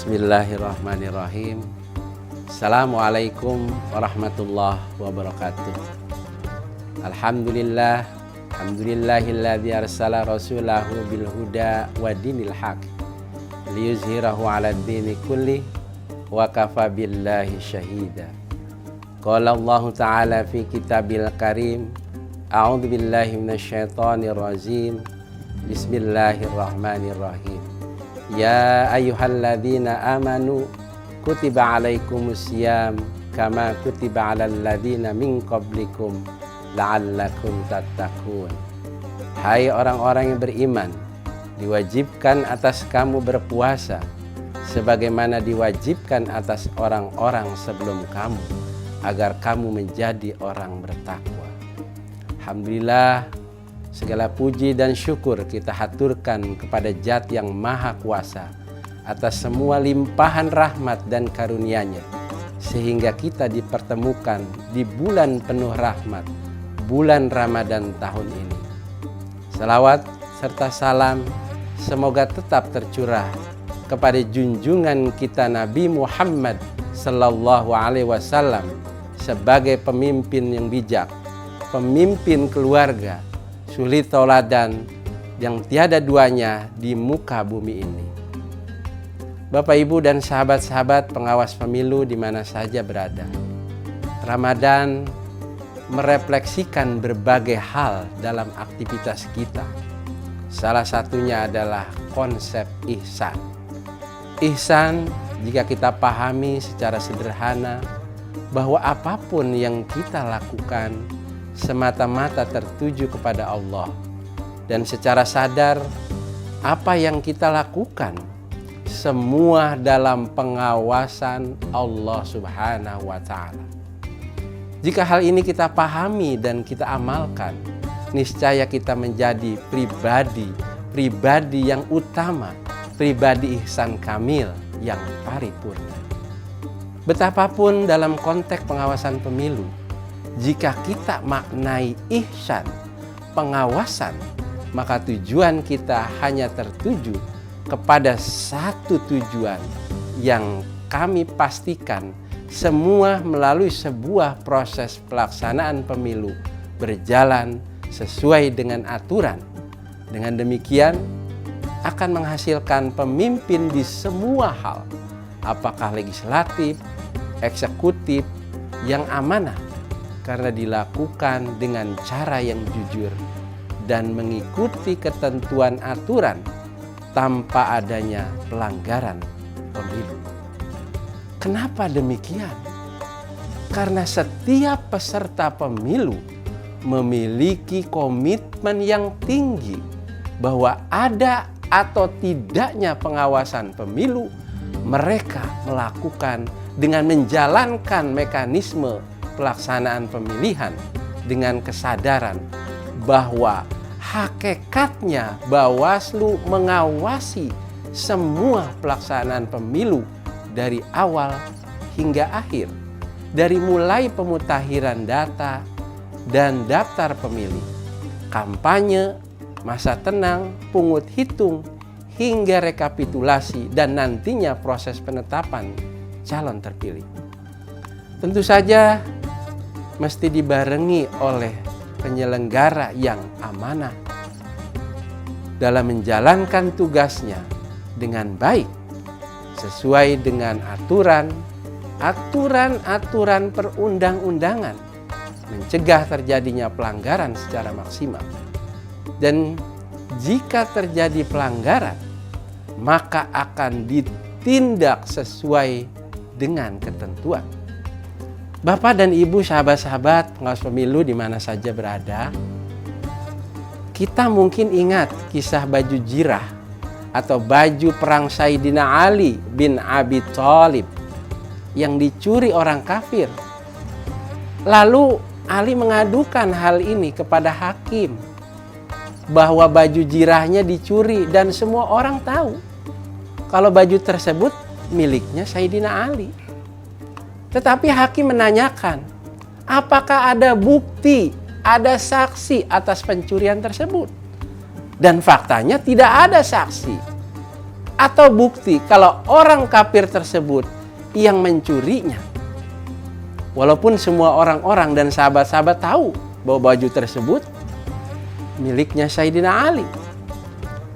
Bismillahirrahmanirrahim. Assalamualaikum warahmatullahi wabarakatuh. Alhamdulillahilladzi arsala rasulahu bil huda wa dinil haq liyuzhirahu 'alad dini kulli wa kafa billahi syahida. Qala Allah Ta'ala fi kitabil karim, a'udzu billahi minasyaitonir rajim. Bismillahirrahmanirrahim. Ya ayyuhalladzina amanu kutiba alaikumusiyam kama kutiba alal ladzina min qablikum la'allakum tattaqun. Hai orang-orang yang beriman, diwajibkan atas kamu berpuasa sebagaimana diwajibkan atas orang-orang sebelum kamu, agar kamu menjadi orang bertakwa. Alhamdulillah, segala puji dan syukur kita haturkan kepada Zat yang Maha Kuasa atas semua limpahan rahmat dan karunia-Nya, sehingga kita dipertemukan di bulan penuh rahmat, bulan Ramadan tahun ini. Salawat serta salam semoga tetap tercurah kepada junjungan kita Nabi Muhammad sallallahu alaihi wasallam sebagai pemimpin yang bijak, pemimpin keluarga, suri tauladan yang tiada duanya di muka bumi ini. Bapak, Ibu, dan sahabat-sahabat pengawas pemilu di mana saja berada, Ramadan merefleksikan berbagai hal dalam aktivitas kita. Salah satunya adalah konsep ihsan. Ihsan, jika kita pahami secara sederhana, bahwa apapun yang kita lakukan semata-mata tertuju kepada Allah, dan secara sadar apa yang kita lakukan semua dalam pengawasan Allah Subhanahu wa Ta'ala. Jika hal ini kita pahami dan kita amalkan, niscaya kita menjadi pribadi yang utama, pribadi ihsan kamil yang paripurna. Betapapun dalam konteks pengawasan pemilu, jika kita maknai ihsan, pengawasan, maka tujuan kita hanya tertuju kepada satu tujuan yang kami pastikan semua melalui sebuah proses pelaksanaan pemilu berjalan sesuai dengan aturan. Dengan demikian akan menghasilkan pemimpin di semua hal, apakah legislatif, eksekutif, yang amanah, karena dilakukan dengan cara yang jujur dan mengikuti ketentuan aturan tanpa adanya pelanggaran pemilu. Kenapa demikian? Karena setiap peserta pemilu memiliki komitmen yang tinggi bahwa ada atau tidaknya pengawasan pemilu, mereka melakukan dengan menjalankan mekanisme pelaksanaan pemilihan dengan kesadaran bahwa hakikatnya Bawaslu mengawasi semua pelaksanaan pemilu dari awal hingga akhir, dari mulai pemutakhiran data dan daftar pemilih, kampanye, masa tenang, pungut hitung, hingga rekapitulasi dan nantinya proses penetapan calon terpilih. Tentu saja mesti dibarengi oleh penyelenggara yang amanah dalam menjalankan tugasnya dengan baik sesuai dengan aturan perundang-undangan, mencegah terjadinya pelanggaran secara maksimal. Dan jika terjadi pelanggaran, maka akan ditindak sesuai dengan ketentuan. Bapak dan Ibu, sahabat-sahabat pengawas pemilu di mana saja berada, kita mungkin ingat kisah baju jirah atau baju perang Sayyidina Ali bin Abi Thalib yang dicuri orang kafir. Lalu Ali mengadukan hal ini kepada hakim bahwa baju jirahnya dicuri dan semua orang tahu kalau baju tersebut miliknya Sayyidina Ali. Tetapi hakim menanyakan, apakah ada bukti, ada saksi atas pencurian tersebut? Dan faktanya tidak ada saksi. atau bukti kalau orang kafir tersebut yang mencurinya. Walaupun semua orang-orang dan sahabat-sahabat tahu bahwa baju tersebut miliknya Sayyidina Ali.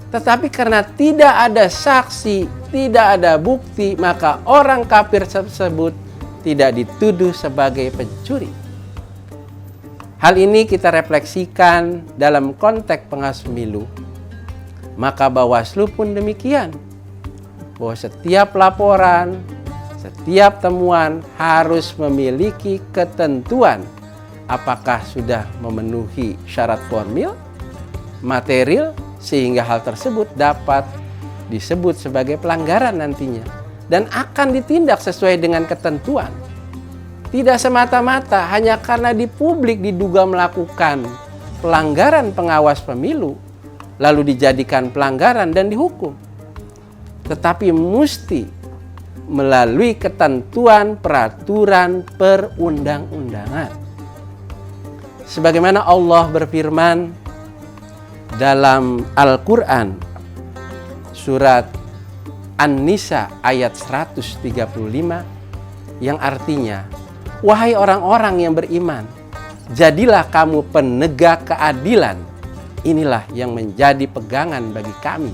Tetapi karena tidak ada saksi, tidak ada bukti, maka orang kafir tersebut tidak dituduh sebagai pencuri. Hal ini kita refleksikan dalam konteks pengawas pemilu. Maka Bawaslu pun demikian. Bahwa setiap laporan, setiap temuan harus memiliki ketentuan apakah sudah memenuhi syarat formil, material, sehingga hal tersebut dapat disebut sebagai pelanggaran nantinya dan akan ditindak sesuai dengan ketentuan. Tidak semata-mata hanya karena di publik diduga melakukan pelanggaran pengawas pemilu lalu dijadikan pelanggaran dan dihukum. Tetapi mesti melalui ketentuan peraturan perundang-undangan. Sebagaimana Allah berfirman dalam Al-Quran surat An-Nisa ayat 135 yang artinya, wahai orang-orang yang beriman, jadilah kamu penegak keadilan. Inilah yang menjadi pegangan bagi kami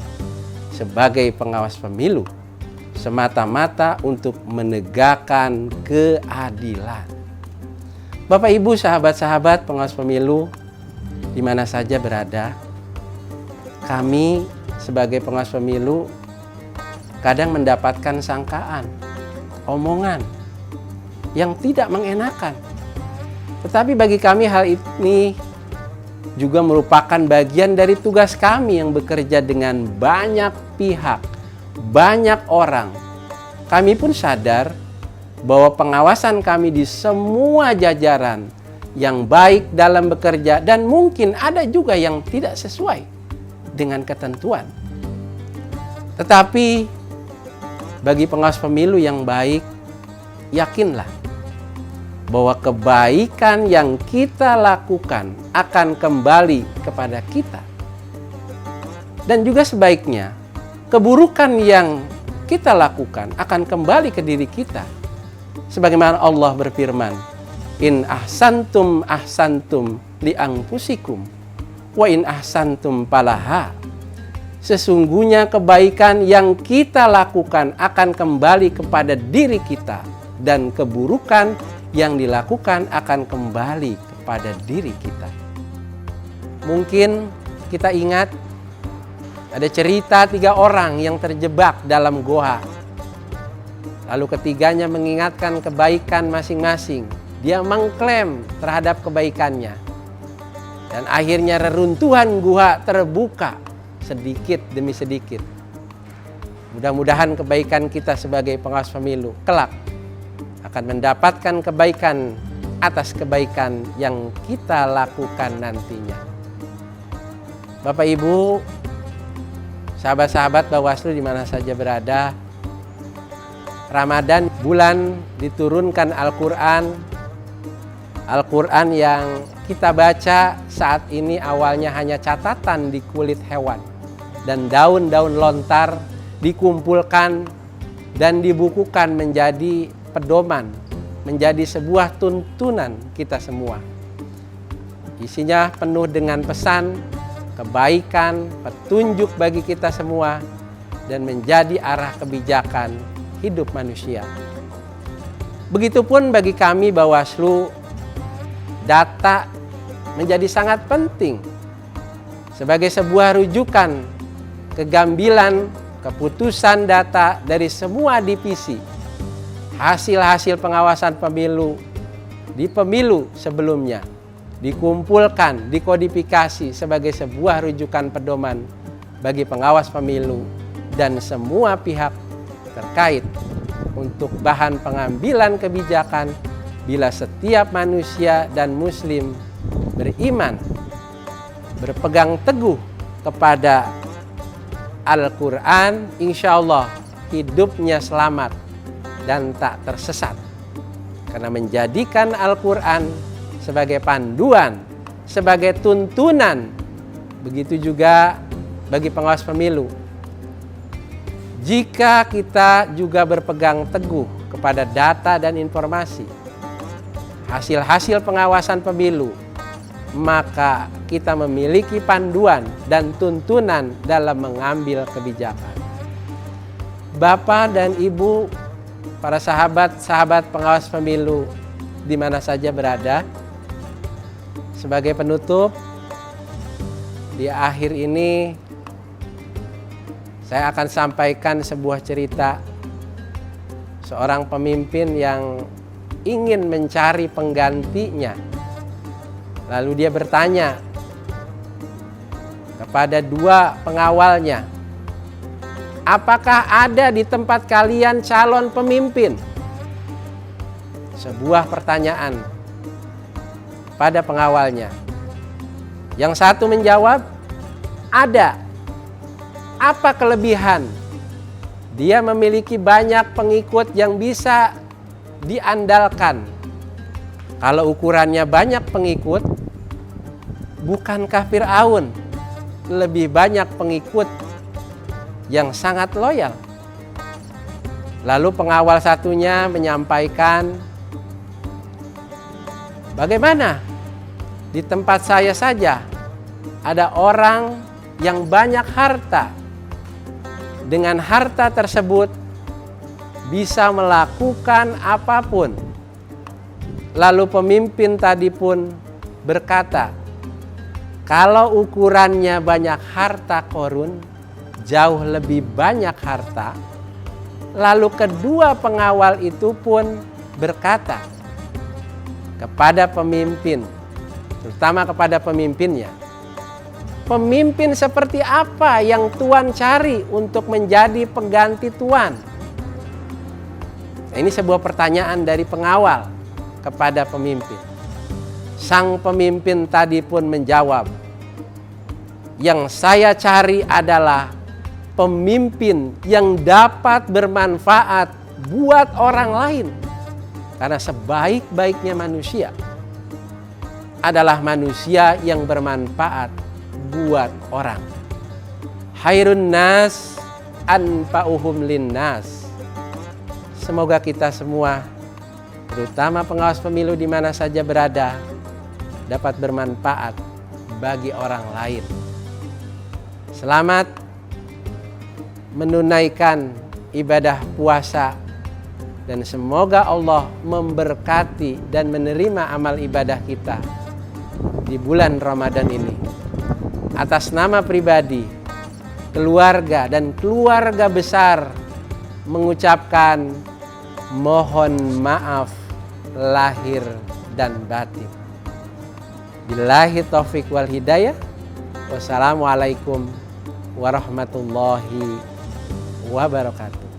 sebagai pengawas pemilu, semata-mata untuk menegakkan keadilan. Bapak Ibu, sahabat-sahabat pengawas pemilu di mana saja berada, kami sebagai pengawas pemilu kadang mendapatkan sangkaan, omongan yang tidak mengenakan. Tetapi bagi kami hal ini juga merupakan bagian dari tugas kami yang bekerja dengan banyak pihak, banyak orang. Kami pun sadar bahwa pengawasan kami di semua jajaran yang baik dalam bekerja dan mungkin ada juga yang tidak sesuai dengan ketentuan. Tetapi bagi pengawas pemilu yang baik, yakinlah bahwa kebaikan yang kita lakukan akan kembali kepada kita. Dan juga sebaiknya, keburukan yang kita lakukan akan kembali ke diri kita. Sebagaimana Allah berfirman, in ahsantum ahsantum li anfusikum wa in ahsantum falaha. Sesungguhnya kebaikan yang kita lakukan akan kembali kepada diri kita dan keburukan yang dilakukan akan kembali kepada diri kita. Mungkin kita ingat ada cerita 3 orang yang terjebak dalam goa. Lalu ketiganya mengingatkan kebaikan masing-masing. Dia mengklaim terhadap kebaikannya. Dan akhirnya reruntuhan gua terbuka sedikit demi sedikit. Mudah-mudahan kebaikan kita sebagai pengawas pemilu kelak akan mendapatkan kebaikan atas kebaikan yang kita lakukan nantinya. Bapak Ibu, sahabat-sahabat Bawaslu di mana saja berada, Ramadan bulan diturunkan Al-Quran. Al-Quran yang kita baca saat ini awalnya hanya catatan di kulit hewan dan daun-daun lontar dikumpulkan dan dibukukan menjadi pedoman, menjadi sebuah tuntunan kita semua. Isinya penuh dengan pesan, kebaikan, petunjuk bagi kita semua, dan menjadi arah kebijakan hidup manusia. Begitupun bagi kami Bawaslu, data menjadi sangat penting sebagai sebuah rujukan kegambilan keputusan data dari semua divisi. Hasil-hasil pengawasan pemilu di pemilu sebelumnya dikumpulkan, dikodifikasi sebagai sebuah rujukan pedoman bagi pengawas pemilu dan semua pihak terkait untuk bahan pengambilan kebijakan bila setiap manusia dan muslim beriman, berpegang teguh kepada Al-Quran, insya Allah hidupnya selamat dan tak tersesat. Karena menjadikan Al-Quran sebagai panduan, sebagai tuntunan. Begitu juga bagi pengawas pemilu. Jika kita juga berpegang teguh kepada data dan informasi, hasil-hasil pengawasan pemilu, maka kita memiliki panduan dan tuntunan dalam mengambil kebijakan. Bapak dan Ibu, para sahabat-sahabat pengawas pemilu di mana saja berada, sebagai penutup, di akhir ini saya akan sampaikan sebuah cerita seorang pemimpin yang ingin mencari penggantinya. Lalu dia bertanya kepada dua pengawalnya, apakah ada di tempat kalian calon pemimpin? Sebuah pertanyaan pada pengawalnya. Yang satu menjawab, ada. Apa kelebihan? Dia memiliki banyak pengikut yang bisa diandalkan. Kalau ukurannya banyak pengikut, bukankah Fir'aun lebih banyak pengikut yang sangat loyal? Lalu pengawal satunya menyampaikan, bagaimana? Di tempat saya saja ada orang yang banyak harta. Dengan harta tersebut bisa melakukan apapun. Lalu pemimpin tadi pun berkata, kalau ukurannya banyak harta korun, jauh lebih banyak harta. Lalu kedua pengawal itu pun berkata kepada pemimpin, terutama kepada pemimpinnya, pemimpin seperti apa yang Tuan cari untuk menjadi pengganti Tuan? Nah, ini sebuah pertanyaan dari pengawal kepada pemimpin. Sang pemimpin tadi pun menjawab, yang saya cari adalah pemimpin yang dapat bermanfaat buat orang lain. Karena sebaik-baiknya manusia adalah manusia yang bermanfaat buat orang. Khairun nas anfa'uhum linnas. Semoga kita semua, terutama pengawas pemilu di mana saja berada, dapat bermanfaat bagi orang lain. Selamat menunaikan ibadah puasa dan semoga Allah memberkati dan menerima amal ibadah kita di bulan Ramadan ini. Atas nama pribadi, keluarga dan keluarga besar mengucapkan mohon maaf lahir dan batin. Billahi taufik wal hidayah. Wassalamualaikum warahmatullahi wabarakatuh.